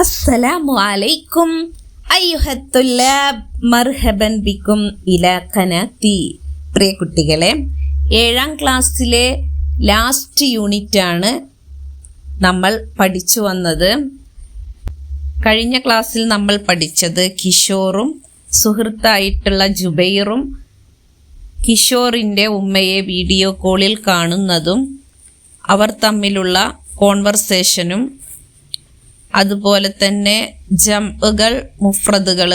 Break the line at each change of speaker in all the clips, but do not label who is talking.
അസ്സലാമു അലൈക്കും അയ്യുഹത്തുല്ലാബ് മർഹബൻ ബിക്കും ഇലാ ഖനാത്തി. പ്രിയ കുട്ടികളെ, 7ാം ക്ലാസ്സിലെ ലാസ്റ്റ് യൂണിറ്റാണ് നമ്മൾ പഠിച്ചു വന്നത്. കഴിഞ്ഞ ക്ലാസ്സിൽ നമ്മൾ പഠിച്ചത് കിഷോറും സുഹൃത്തായിട്ടുള്ള ജുബൈറും കിഷോറിൻ്റെ ഉമ്മയെ വീഡിയോ കോളിൽ കാണുന്നതും അവർ തമ്മിലുള്ള കോൺവെർസേഷനും അതുപോലെ തന്നെ ജംഉകൾ മുഫ്രദുകൾ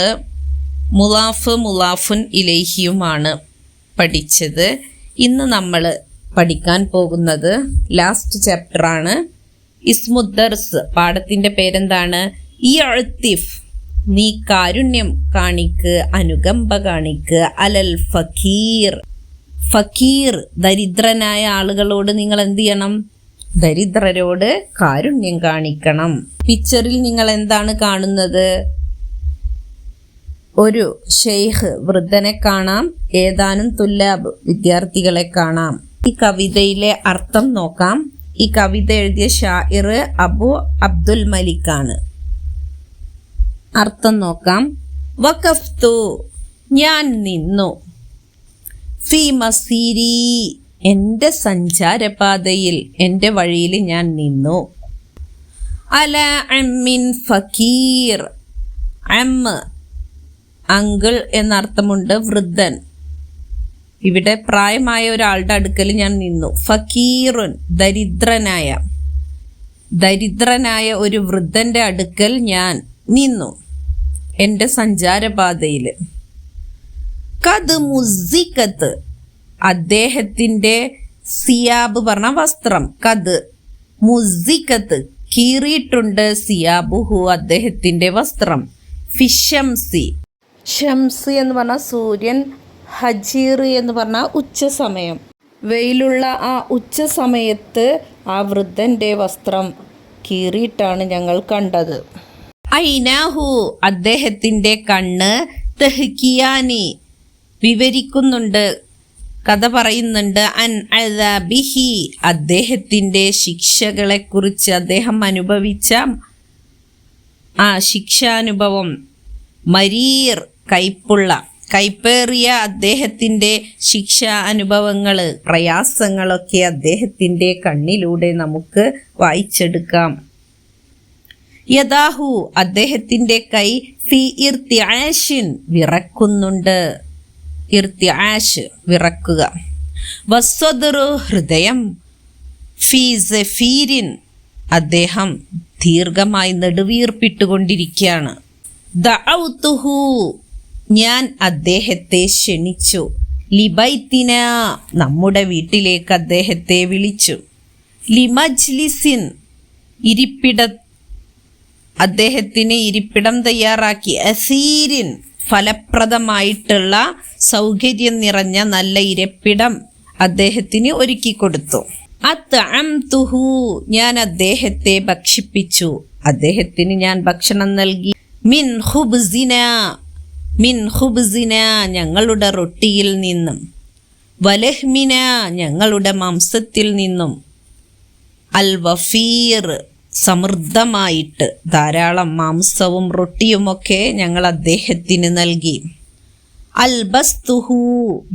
മുലാഫ് മുലാഫുൻ ഇലൈഹിയുമാണ് പഠിച്ചത്. ഇന്ന് നമ്മൾ പഠിക്കാൻ പോകുന്നത് ലാസ്റ്റ് ചാപ്റ്ററാണ്. ഇസ്മുദ്ദർസ്. പാഠത്തിൻ്റെ പേരെന്താണ്? ഇഅ്തിഫ്, നീ കാരുണ്യം കാണിക്ക്, അനുകമ്പ കാണിക്ക്. അലൽ ഫക്കീർ, ഫക്കീർ ദരിദ്രനായ ആളുകളോട് നിങ്ങൾ എന്ത് ചെയ്യണം? ദരിദ്രരോട് കാരുണ്യം കാണിക്കണം. പിക്ചറിൽ നിങ്ങൾ എന്താണ് കാണുന്നത്? ഒരു ഷെയ്ഖ് വൃദ്ധനെ കാണാം, ഏതാനും തുല്ലാബ് വിദ്യാർത്ഥികളെ കാണാം. ഈ കവിതയിലെ അർത്ഥം നോക്കാം. ഈ കവിത എഴുതിയ ഷാഇർ അബു അബ്ദുൽ മലിക്കാണ്. അർത്ഥം നോക്കാം. വഖഫ്തു, ഞാൻ നിന്നു. ഫി മസീരി, എൻ്റെ സഞ്ചാരപാതയിൽ, എൻ്റെ വഴിയിൽ ഞാൻ നിന്നു. അല അമ്മിൻ ഫക്കീർ, അമ്മ അങ്കിൾ എന്നർത്ഥമുണ്ട്, വൃദ്ധൻ. ഇവിടെ പ്രായമായ ഒരാളുടെ അടുക്കൽ ഞാൻ നിന്നു. ഫക്കീറുൻ, ദരിദ്രനായ ഒരു വൃദ്ധൻ്റെ അടുക്കൽ ഞാൻ നിന്നു എൻ്റെ സഞ്ചാരപാതയിൽ. കത് മുസിക്കത്ത്, അദ്ദേഹത്തിൻ്റെ സിയാബ് പറഞ്ഞ വസ്ത്രം. കത് മുസിക്കത്ത്, കീറിയിട്ടുണ്ട്. സിയാബുഹു, അദ്ദേഹത്തിൻ്റെ വസ്ത്രം. ഫിഷംസി, ഷംസ് എന്ന് പറഞ്ഞാൽ സൂര്യൻ, ഹജീർ എന്ന് പറഞ്ഞാൽ ഉച്ച സമയം. വെയിലുള്ള ആ ഉച്ച സമയത്ത് ആ വൃദ്ധൻ്റെ വസ്ത്രം കീറിയിട്ടാണ് ഞങ്ങൾ കണ്ടത്. ഐനാഹു, അദ്ദേഹത്തിൻ്റെ കണ്ണ്. തെഹ്കിയാനി, വിവരിക്കുന്നുണ്ട്, കഥ പറയുന്നുണ്ട്. അൻ അദാബിഹി, അദ്ദേഹത്തിൻ്റെ ശിക്ഷകളെക്കുറിച്ച്, അദ്ദേഹം അനുഭവിച്ച ആ ശിക്ഷാനുഭവം. മരീർ, കൈപ്പേറിയ അദ്ദേഹത്തിൻ്റെ ശിക്ഷാ അനുഭവങ്ങൾ, പ്രയാസങ്ങളൊക്കെ അദ്ദേഹത്തിൻ്റെ കണ്ണിലൂടെ നമുക്ക് വായിച്ചെടുക്കാം. യദാഹു, അദ്ദേഹത്തിൻ്റെ കൈ. ഫി ഇർത്തിആഷിൻ, വിറക്കുന്നുണ്ട്. ഇർത്തിആഷ്, വിറക്കുക. വസ്വദറു, ഹൃദയം. ഫി സഫീരിൻ, അദ്ദേഹം ദീർഘമായി നെടുവീർപ്പിട്ടുകൊണ്ടിരിക്കുകയാണ്. ദഅഉതുഹു, ഞാൻ അദ്ദേഹത്തെ ക്ഷണിച്ചു. ലിബൈത്തിന, നമ്മുടെ വീട്ടിലേക്ക് അദ്ദേഹത്തെ വിളിച്ചു. ലിമജ്ലിസിൻ, അദ്ദേഹത്തിന് ഇരിപ്പിടം തയ്യാറാക്കി. അസീരിൻ, ഫലപ്രദമായിട്ടുള്ള സൗകര്യം നിറഞ്ഞ നല്ല ഇരിപ്പിടം അദ്ദേഹത്തിന് ഒരുക്കി കൊടുത്തു. അത്അംതുഹു, ഞാൻ അദ്ദേഹത്തെ ഭക്ഷിപ്പിച്ചു, അദ്ദേഹത്തിന് ഞാൻ ഭക്ഷണം നൽകി. മിൻ ഖുബ്സിന, ഞങ്ങളുടെ റൊട്ടിയിൽ നിന്നും. വലഹ്മിന, ഞങ്ങളുടെ മാംസത്തിൽ നിന്നും. അൽ വഫീർ, സമൃദ്ധമായിട്ട് ധാരാളം മാംസവും റൊട്ടിയുമൊക്കെ ഞങ്ങൾ അദ്ദേഹത്തിന് നൽകി. അൽബസ്തുഹു,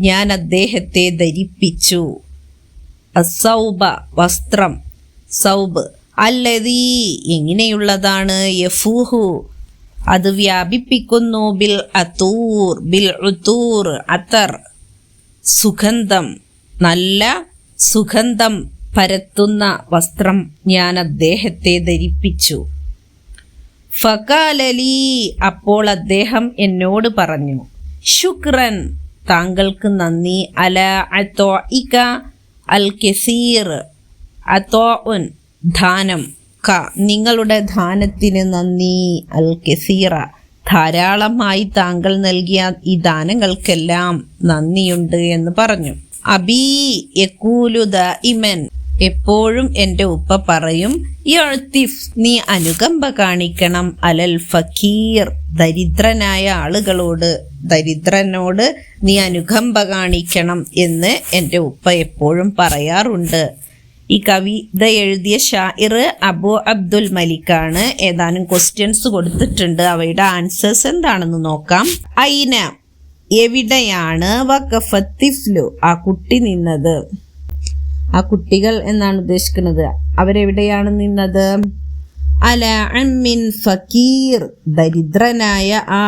ഞാൻ അദ്ദേഹത്തെ ധരിപ്പിച്ചു. അസൗബ, വസ്ത്രം. സൗബ്. അല്ലദീ, എങ്ങനെയുള്ളതാണ്. യഫൂഹു, അത് വ്യാപിപ്പിക്കുന്നു. ബിൽ ഉതൂർ, അത്തർ, സുഗന്ധം, നല്ല സുഗന്ധം പരത്തുന്ന വസ്ത്രം ഞാൻ അദ്ദേഹത്തെ ധരിപ്പിച്ചു. ഫഖാലലി, അപ്പോൾ അദ്ദേഹം എന്നോട് പറഞ്ഞു. ശുക്രൻ, താങ്കൾക്ക് നന്ദി. അല അത്വാഇക അൽ കസീർ, അത്വാഉൻ, ദാനം. നിങ്ങളുടെ ദാനത്തിന് നന്ദി. അൽ കസീറ, ധാരാളമായി താങ്കൾ നൽകിയ ഈ ദാനങ്ങൾക്കെല്ലാം നന്ദിയുണ്ട് എന്ന് പറഞ്ഞു. അബീ യഖൂലു ദാഇമൻ, എപ്പോഴും എൻ്റെ ഉപ്പ പറയും. ഇഅ്തിഫ്, നീ അനുകമ്പ കാണിക്കണം. അലൽ ഫക്കീർ, ദരിദ്രനായ ആളുകളോട്, ദരിദ്രനോട് നീ അനുകമ്പ കാണിക്കണം എന്ന് എൻ്റെ ഉപ്പ എപ്പോഴും പറയാറുണ്ട്. ഈ കവിത എഴുതിയ ഷാഇർ അബു അബ്ദുൽ മലിക്കാണ്. ഏതാനും ക്വസ്റ്റ്യൻസ് കൊടുത്തിട്ടുണ്ട്, അവയുടെ ആൻസേഴ്സ് എന്താണെന്ന് നോക്കാം. ഐന എവിടെയാണ് വഖഫത്തിഫ്ലു ആ കുട്ടി നിന്നത്? ആ കുട്ടികൾ എന്നാണ് ഉദ്ദേശിക്കുന്നത്. അവരെവിടെയാണ് നിന്നത്? അല അമ്മിൻ ഫക്കീർ ദരിദ്രനായ ആ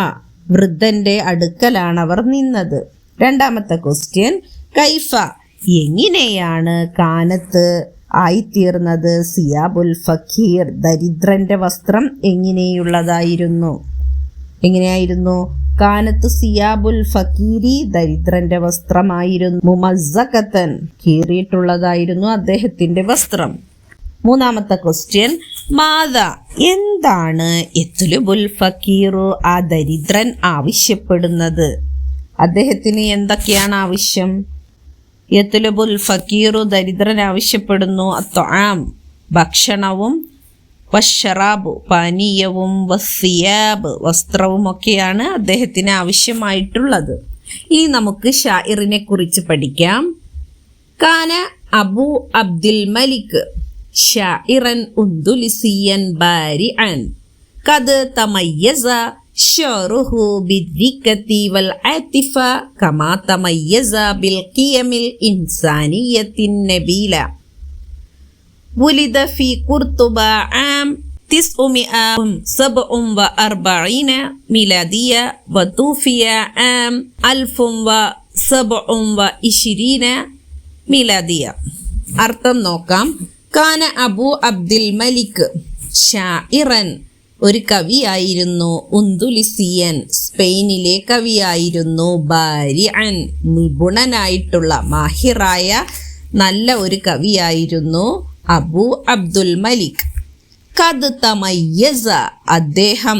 വൃദ്ധന്റെ അടുക്കലാണ് അവർ നിന്നത്. രണ്ടാമത്തെ ക്വസ്റ്റ്യൻ കൈഫ എങ്ങനെയാണ് കാനത്ത് ആയിത്തീർന്നത്? സിയാബുൽ ഫക്കീർ ദരിദ്രന്റെ വസ്ത്രം എങ്ങനെയായിരുന്നു? കാനത്ത് സിയാബുൽ ഫക്കീരി ദരിദ്രന്റെ വസ്ത്രമായിരുന്നു. മുമസ്സഖതൻ കീറിയിട്ടുള്ളതായിരുന്നു അദ്ദേഹത്തിന്റെ വസ്ത്രം. മൂന്നാമത്തെ ക്വസ്റ്റ്യൻ മാത എന്താണ് യത്ലുബുൽ ഫക്കീറു ആ ദരിദ്രൻ ആവശ്യപ്പെടുന്നത്? അദ്ദേഹത്തിന് എന്തൊക്കെയാണ് ആവശ്യം? യത്ലുബുൽ ഫക്കീറു ദരിദ്രൻ ആവശ്യപ്പെടുന്നു അത്തൊആം ഭക്ഷണവും, വശറാബ് പാനീയവും, വസിയാബ് വസ്ത്രവും ഒക്കെയാണ് അദ്ദേഹത്തിന് ആവശ്യമായിട്ടുള്ളത്. ഇനി നമുക്ക് ഷാഇറിനെ കുറിച്ച് പഠിക്കാം. കാന അബു അബ്ദുൽ മലിക് ഷാഇറൻ ഉന്ദുലിസിയൻ ബാരിഅൻ ഖദ് തമയ്യസ ഷഅറുഹു ബിദ്ദിഖത്തി വൽ ആതിഫ കമാ തമയ്യസ ബിൽ ഖിയമിൽ ഇൻസാനിയത്തിൻ നബീല. ولد في قرطبة عام 947 ميلادية وتوفي عام 1027 ميلادية. അർത്ഥം നോക്കാം. കാന അബു അബ്ദുൽ മലിക് ഷാഇറൻ ഒരു കവിയായിരുന്നു, ഉന്ദുലിസിയൻ സ്പെയിനിലെ കവിയായിരുന്നു, ബാരിഅൻ നിപുണനായിട്ടുള്ള മാഹിറായ നല്ല ഒരു കവിയായിരുന്നു അബു അബ്ദുൽ മലിക്. ഖദ് തമയ്യസ അദ്ദേഹം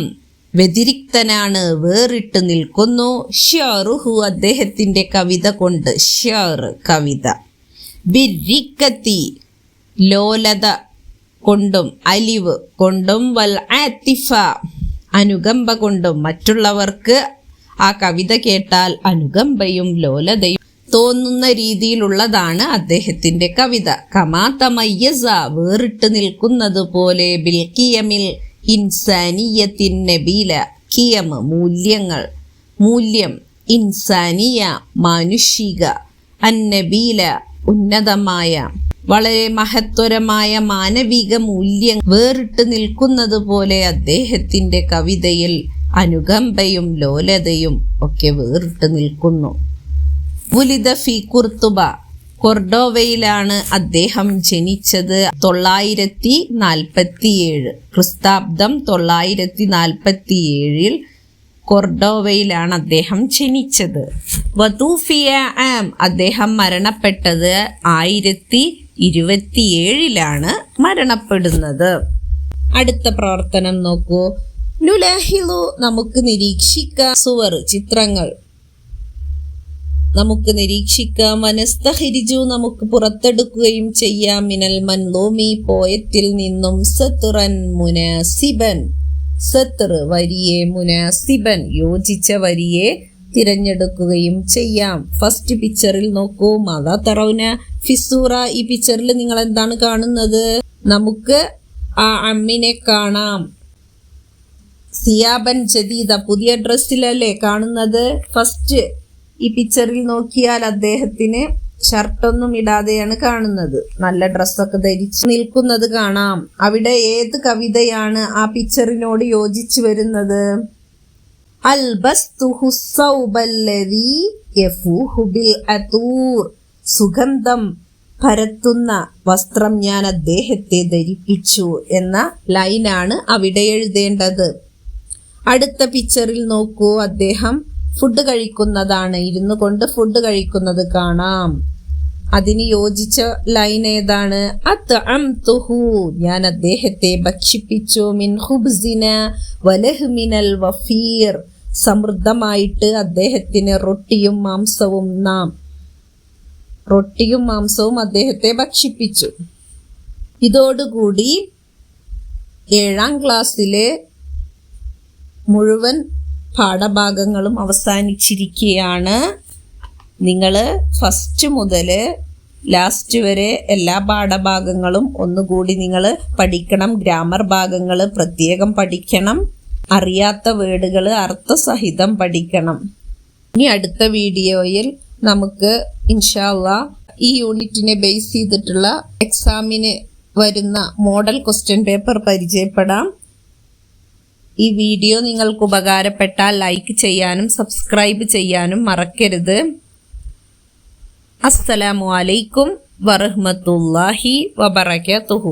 വ്യതിരിക്തനാണ്, വേറിട്ട് നിൽക്കുന്നു. ഷഅറുഹു അദ്ദേഹത്തിന്റെ കവിത കൊണ്ട്, ഷഅർ കവിത, ബിർരിക്കത്തി ലോലത കൊണ്ടും, അലിവ് കൊണ്ടും, വൽ ആതിഫ അനുകമ്പ കൊണ്ടും. മറ്റുള്ളവർക്ക് ആ കവിത കേട്ടാൽ അനുകമ്പയും ലോലതയും തോന്നുന്ന രീതിയിലുള്ളതാണ് അദ്ദേഹത്തിന്റെ കവിത. കമാ തമയ്യസ വേറിട്ട് നിൽക്കുന്നത് പോലെ, ബിൽ ഖിയമിൽ ഇൻസാനിയത്തിൻ നബീല ഖിയം മൂല്യങ്ങൾ, മൂല്യം, ഇൻസാനിയ മാനുഷിക, അന്നബീല ഉന്നതമായ വളരെ മഹത്വരമായ മാനവിക മൂല്യം വേറിട്ട് നിൽക്കുന്നത് പോലെ അദ്ദേഹത്തിന്റെ കവിതയിൽ അനുകമ്പയും ലോലതയും ഒക്കെ വേറിട്ട് നിൽക്കുന്നു. വുലിദ ഫി കുർത്തുബ കൊർഡോവയിലാണ് അദ്ദേഹം ജനിച്ചത്. 947 ക്രിസ്താബ്ദം 947 കൊർഡോവയിലാണ് അദ്ദേഹം ജനിച്ചത്. വതൂഫിയ ആം അദ്ദേഹം മരണപ്പെട്ടത് 1027 മരണപ്പെടുന്നത്. അടുത്ത പ്രവർത്തനം നോക്കൂ. നുലാഹിലു നമുക്ക് നിരീക്ഷിക്കാം, സുവർ ചിത്രങ്ങൾ നമുക്ക് നിരീക്ഷിക്കാം, വനസ്തഹിരിജു നമുക്ക് പുറത്തെടുക്കുകയും ചെയ്യാം, മിനൽ മൻലൂമി പോയത്തിൽ നിന്നും, സത്റൻ മുനാസിബൻ സത്ർ വരിയെ, മുനാസിബൻ യോജിച്ച വരിയെ തിരഞ്ഞെടുക്കുകയും ചെയ്യാം. ഫസ്റ്റ് പിക്ചറിൽ നോക്കൂ. മാതാ തറൗന ഫിസൂറ ഈ പിക്ചറിൽ നിങ്ങൾ എന്താണ് കാണുന്നത്? നമുക്ക് ആ അമ്മിനെ കാണാം. സിയാബൻ ജദീദ പുതിയ ഡ്രസ്സിലല്ലേ കാണുന്നത്? ഫസ്റ്റ് ഈ പിക്ചറിൽ നോക്കിയാൽ അദ്ദേഹത്തിന് ഷർട്ടൊന്നും ഇടാതെയാണ് കാണുന്നത്. നല്ല ഡ്രസ്സൊക്കെ ധരിച്ച് നിൽക്കുന്നത് കാണാം. അവിടെ ഏത് കവിതയാണ് ആ പിക്ചറിനോട് യോജിച്ചു വരുന്നത്? അൽബസ്തുഹു സൗബല്ലദീ യഫൂഹു ബിൽ അതൂർ സുഗന്ധം പരത്തുന്ന വസ്ത്രം ഞാൻ അദ്ദേഹത്തെ ധരിപ്പിച്ചു എന്ന ലൈനാണ് അവിടെ എഴുതേണ്ടത്. അടുത്ത പിക്ചറിൽ നോക്കൂ. അദ്ദേഹം ഫുഡ് കഴിക്കുന്നതാണ്, ഇരുന്നു കൊണ്ട് ഫുഡ് കഴിക്കുന്നത് കാണാം. അതിന് യോജിച്ച ലൈൻ ഏതാണ്? അത്അംതുഹു ഞാൻ അദ്ദേഹത്തെ ഭക്ഷിപ്പിച്ചു, മിൻ ഖുബ്സിന വലഹ്മിനൽ വഫീർ സമൃദ്ധമായിട്ട് അദ്ദേഹത്തിന് റൊട്ടിയും മാംസവും അദ്ദേഹത്തെ ഭക്ഷിപ്പിച്ചു. ഇതോടുകൂടി 7ാം ക്ലാസ്സിലെ മുഴുവൻ പാഠഭാഗങ്ങളും അവസാനിച്ചിരിക്കുകയാണ്. നിങ്ങൾ ഫസ്റ്റ് മുതൽ ലാസ്റ്റ് വരെ എല്ലാ പാഠഭാഗങ്ങളും ഒന്നുകൂടി നിങ്ങൾ പഠിക്കണം. ഗ്രാമർ ഭാഗങ്ങൾ പ്രത്യേകം പഠിക്കണം. അറിയാത്ത വേർഡുകൾ അർത്ഥസഹിതം പഠിക്കണം. ഇനി അടുത്ത വീഡിയോയിൽ നമുക്ക് ഇൻഷാ അല്ലാഹ് ഈ യൂണിറ്റിനെ ബേസ് ചെയ്തിട്ടുള്ള എക്സാമിന് വരുന്ന മോഡൽ ക്വസ്റ്റ്യൻ പേപ്പർ പരിചയപ്പെടാം. ഈ വീഡിയോ നിങ്ങൾക്ക് ഉപകാരപ്പെട്ടാൽ ലൈക്ക് ചെയ്യാനും സബ്സ്ക്രൈബ് ചെയ്യാനും മറക്കരുത്. അസ്സലാമു അലൈക്കും വറഹ്മത്തുള്ളാഹി വബറകാതുഹു.